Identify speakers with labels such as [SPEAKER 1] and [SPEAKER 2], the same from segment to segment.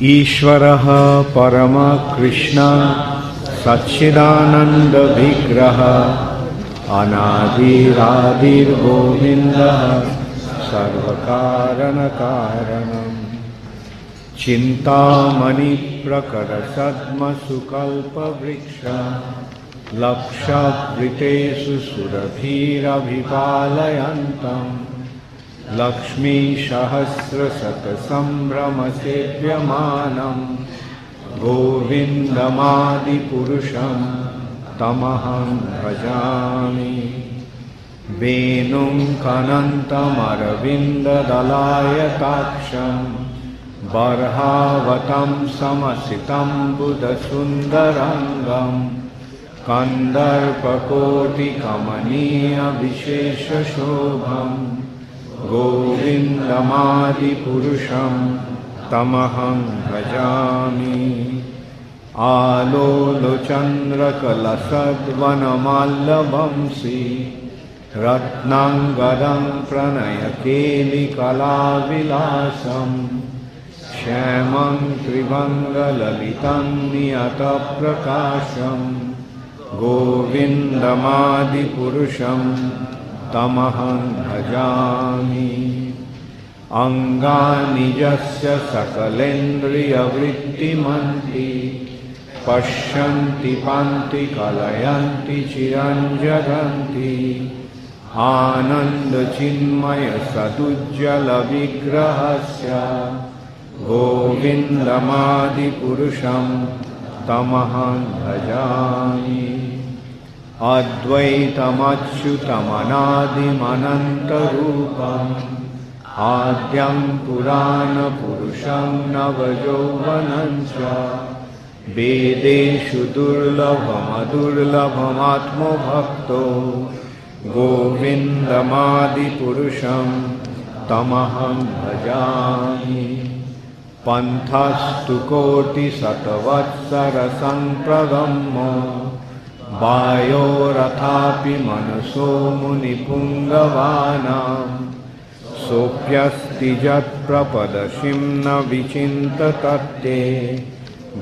[SPEAKER 1] ईश्वरः परमकृष्ण सच्चिदानन्दविग्रह अनादिरादिर्गोविन्दः सर्वकारणकारणम् चिन्तामणिप्रकरसद्मसुकल्पवृक्ष लक्षवृतेषु सुरभिरभिपालयन्तम् लक्ष्मीसहस्रशतसम्भ्रमसेव्यमानं गोविन्दमादिपुरुषं तमहं भजामि। वेणुं कनन्तमरविन्ददलायताक्षं बर्हावतं समसितं बुधसुन्दरङ्गं कन्दर्पकोटिकमनीयविशेषशोभम् गोविन्दमादिपुरुषं तमहं भजामि। आलोलचन्द्रकलशद्वनमाल्यवंशी रत्नाङ्गदं प्रणयकेलिकलाविलासं श्यामं त्रिभङ्गललितं नियतप्रकाशं गोविन्दमादिपुरुषं तमहं भजामि। अङ्गानि यस्य सकलेन्द्रियवृत्तिमन्ति पश्यन्ति पान्ति कलयन्ति चिरञ्जगन्ति आनन्दचिन्मयसदुज्ज्वलविग्रहस्य गोविन्दमादिपुरुषं तमहं भजामि। अद्वैतमच्युतमनादिमनन्तरूपम् आद्यं पुराणपुरुषं नवयौवनं च वेदेषु दुर्लभमदुर्लभमात्मभक्तो गोविन्दमादिपुरुषं तमहं भजामि। पन्थस्तु कोटिशतवत्सरसम्प्रगम्यो वायोरथापि मनसो मुनिपुङ्गवानां सोऽप्यस्ति यत्प्रपदशिं न विचिन्ततत्ते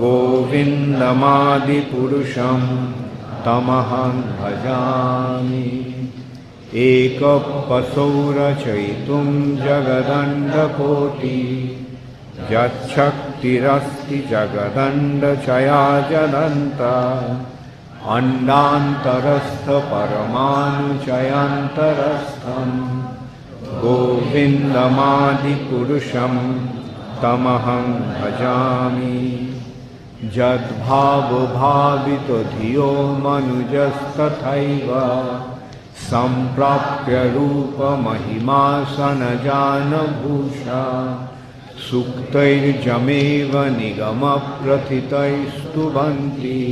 [SPEAKER 1] गोविन्दमादिपुरुषं तमहं भजामि। एकपसौ रचयितुं जगदण्डकोटि यच्छक्तिरस्ति जगदण्डचयाजनन्ता अण्डान्तरस्थपरमाणुचयान्तरस्थं गोविन्दमादिपुरुषं तमहं भजामि। यद्भावभावितो धियो मनुजस्तथैव सम्प्राप्य रूपमहिमासनजानभूषा सूक्तैर्जमेव निगमप्रथितैस्तुवन्ति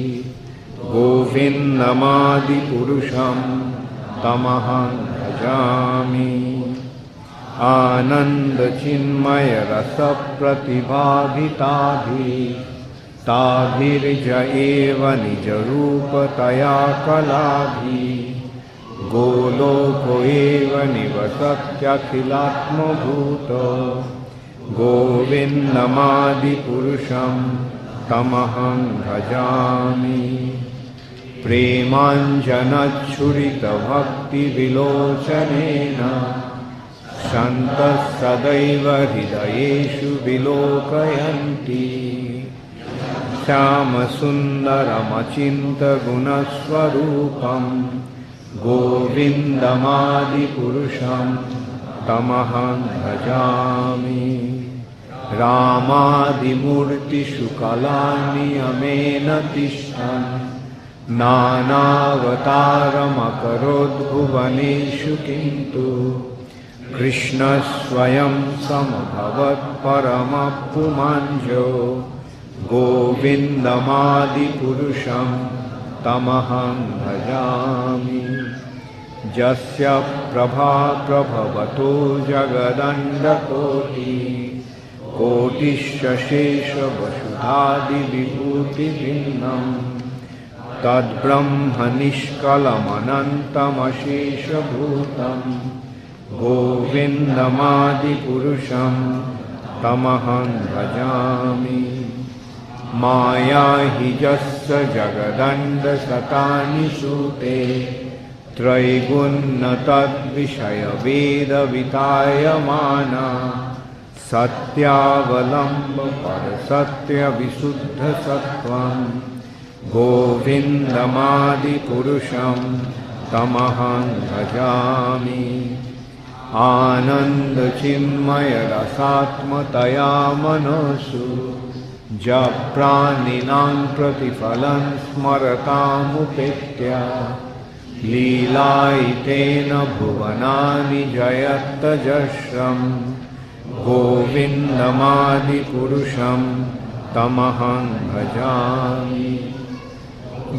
[SPEAKER 1] गोविन्दमादिपुरुषं तमहं भजामि। आनन्दचिन्मयरसप्रतिभाभिताभिर्ज एव निजरूपतया कलाभिः गोलोको एव निवसत्यखिलात्मभूतो गोविन्दमादिपुरुषं तमहं भजामि। प्रेमाञ्जनच्छुरितभक्तिविलोचनेन सन्तः सदैव हृदयेषु विलोकयन्ति श्यामसुन्दरमचिन्त्यगुणस्वरूपं गोविन्दमादिपुरुषं तमहं भजामि। रामादिमूर्तिषु कलानियमेन तिष्ठन् नानावतारमकरोद्भुवनेषु किन्तु कृष्णस्वयं समभवत् परमपुमाञ्जो गोविन्दमादिपुरुषं तमहं भजामि। यस्य प्रभा प्रभवतो जगदण्डकोटि कोटिशेषवसुधादिविभूतिभिन्नं तद्ब्रह्मनिष्कलमनन्तमशेषभूतं गोविन्दमादिपुरुषं तमहं भजामि। माया हि यस्य जगदण्डशतानि सूते त्रैगुण्य तद्विषयवेदवितायमाना सत्यावलम्ब परसत्यविशुद्धसत्त्वं गोविन्दमादिपुरुषं तमहं भजामि। आनन्दचिन्मयरसात्मतया मनसु जप्राणिनां प्रतिफलं स्मरतामुपेत्य लीलायितेन भुवनानि जयत्यजस्रं गोविन्दमादिपुरुषं तमहं भजामि।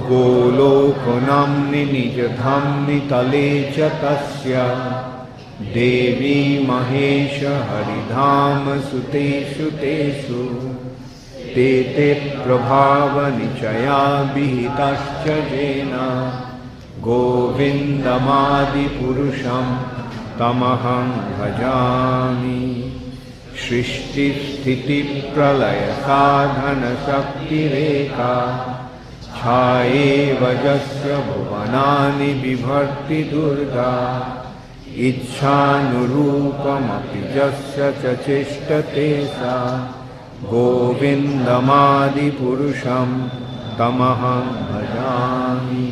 [SPEAKER 1] गोलोकनाम्नि निजधाम्नि तले च तस्य देवी महेश हरिधाम सुतेषु तेषु ते ते प्रभावनिचया विहितश्च येन गोविन्दमादिपुरुषं तमहं भजामि। सृष्टिस्थितिप्रलयसाधनशक्तिरेका छायेव यस्य भुवनानि बिभर्ति दुर्गा इच्छानुरूपमपि यस्य च चेष्टते सा गोविन्दमादिपुरुषं तमहं भजामि।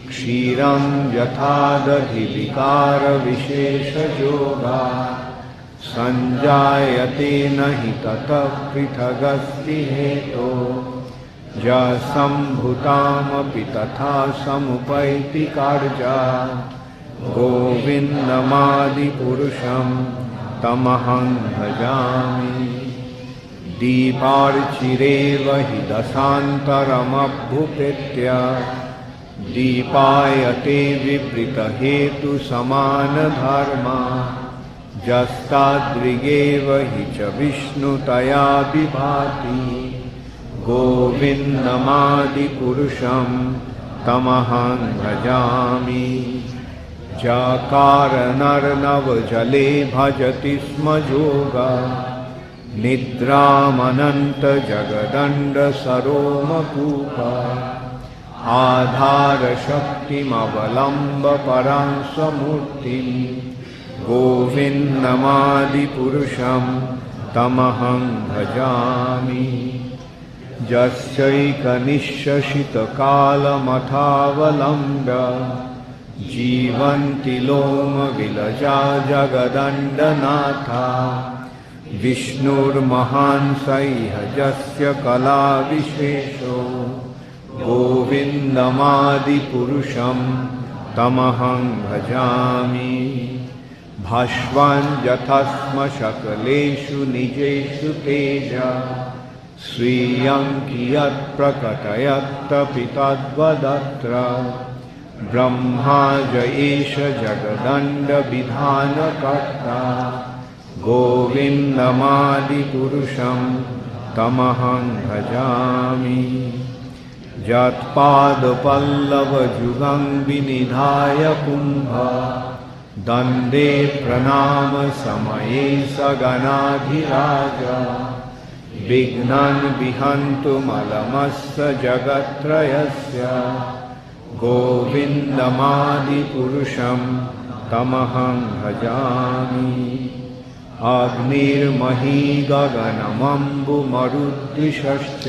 [SPEAKER 1] क्षीरं यथा दधिविकारविशेषयोगा सञ्जायते न हि ततः पृथगस्ति हेतो सम्भुतामपि तथा समुपैति कार्या गोविन्दमादिपुरुषं तमहं भजामि। दीपार्चिरेव हि दशान्तरमभ्युपेत्य दीपायते विवृतहेतुसमानधर्मा यस्तादृगेव हि च विष्णुतया विभाति गोविन्दमादिपुरुषं तमहं भजामि। जकारनर्नवजले भजति स्म जोगा निद्रामनन्तजगदण्डसरोमकूपा आधारशक्तिमवलम्ब परां स्वमूर्तिं गोविन्दमादिपुरुषं तमहं भजामि। यस्यैकनिश्शसितकालमथावलम्ब्य जीवन्ति लोमविलजा जगदण्डनाथा विष्णुर्महान् सह्यजस्य कलाविशेषो गोविन्दमादिपुरुषं तमहं भजामि। भास्वान् यथा स्म सकलेषु निजेषु तेजा स्वीयं कियत् प्रकटयत्तपि तद्वदत्र ब्रह्मा ज एष जगदण्डविधानकर्ता गोविन्दमादिपुरुषं तमहं भजामि। यत्पादपल्लवयुगं विनिधाय कुम्भ दन्दे प्रणाम समये सगणाधिराज विघ्नान् विहन्तुमलमस्य जगत्त्रयस्य गोविन्दमादिपुरुषं तमहं भजामि। अग्निर्मही गगनमम्बुमरुद्विषश्च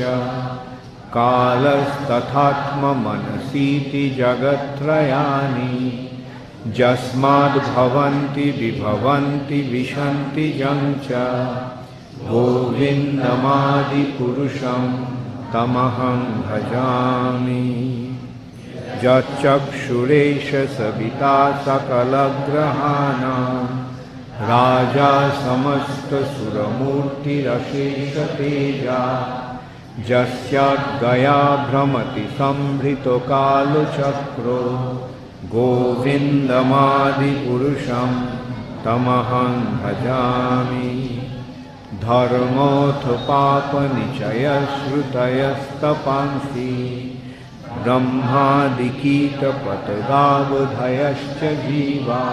[SPEAKER 1] कालस्तथात्ममनसीति जगत्त्रयानि यस्माद्भवन्ति विभवन्ति विशन्ति यं च गोविन्दमादिपुरुषं तमहं भजामि। यच्चक्षुरेश सविता सकलग्रहाणां राजा समस्तसुरमूर्तिरशेषतेजा यस्याद्गया भ्रमति संभृतो कालचक्रो गोविन्दमादिपुरुषं तमहं भजामि। धर्मोऽथ पापनिचयश्रुतयस्तपांसि ब्रह्मादिकीटपतगावधयश्च जीवा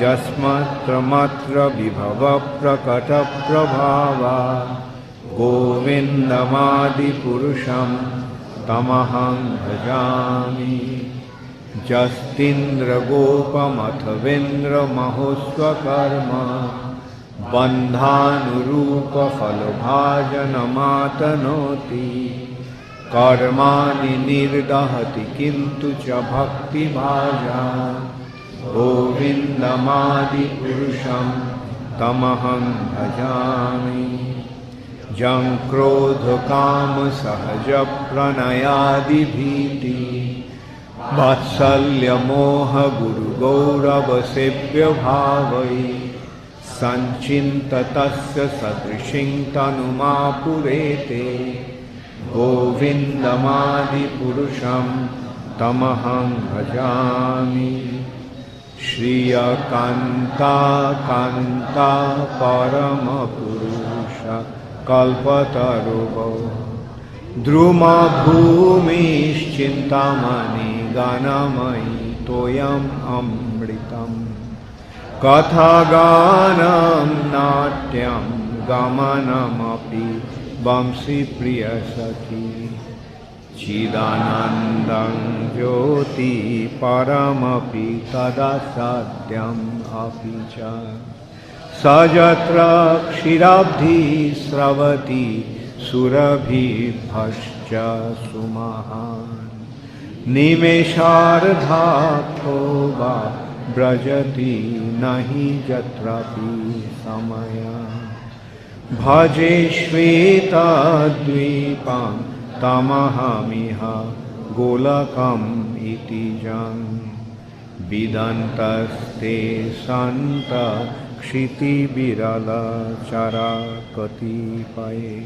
[SPEAKER 1] यस्मत्र विभव प्रकट प्रभावा गोविन्दमादिपुरुषं तमहं भजामि जस्तीन्द्रगोपमथवेन्द्रमहोस्वकर्म बन्धानुरूपफलभाजनमातनोति कर्माणि निर्दहति किन्तु च भक्तिभाजा गोविन्दमादिपुरुषं तमहं भजामि यं क्रोधकामसहजप्रणयादिभीति वात्सल्यमोहगुरुगौरवसेव्यभावै सञ्चिन्ततस्य सदृशिं तनुमापुरेते गोविन्दमादिपुरुषं तमहं भजामि श्रियकान्ता कान्ता परमपुरुष कल्पतरुगो द्रुमभूमिश्चिन्तामणि गानमयि तोयम् अमृतम् कथागानं नाट्यं गमनमपि वंशी प्रियसखी चिदानन्दं ज्योति परमपि तदा सत्यम् अपि च स यत्र क्षीराब्धि स्रवति सुरभिभश्च सुमहान् निमेषार्धार्थो वा व्रजति नहि यत्रापि समयः भजे श्वेतद्वीपं तमहमिह गोलकम् इति जन् विदन्तस्ते सन्त क्षितिविरलचरा कतिपये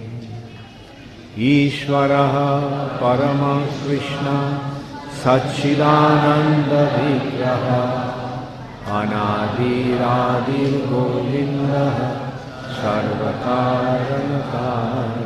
[SPEAKER 1] ईश्वरः परमकृष्ण सच्चिदानन्दविग्रहः अनादिरादिर्गोविन्दः सर्वकारणकारः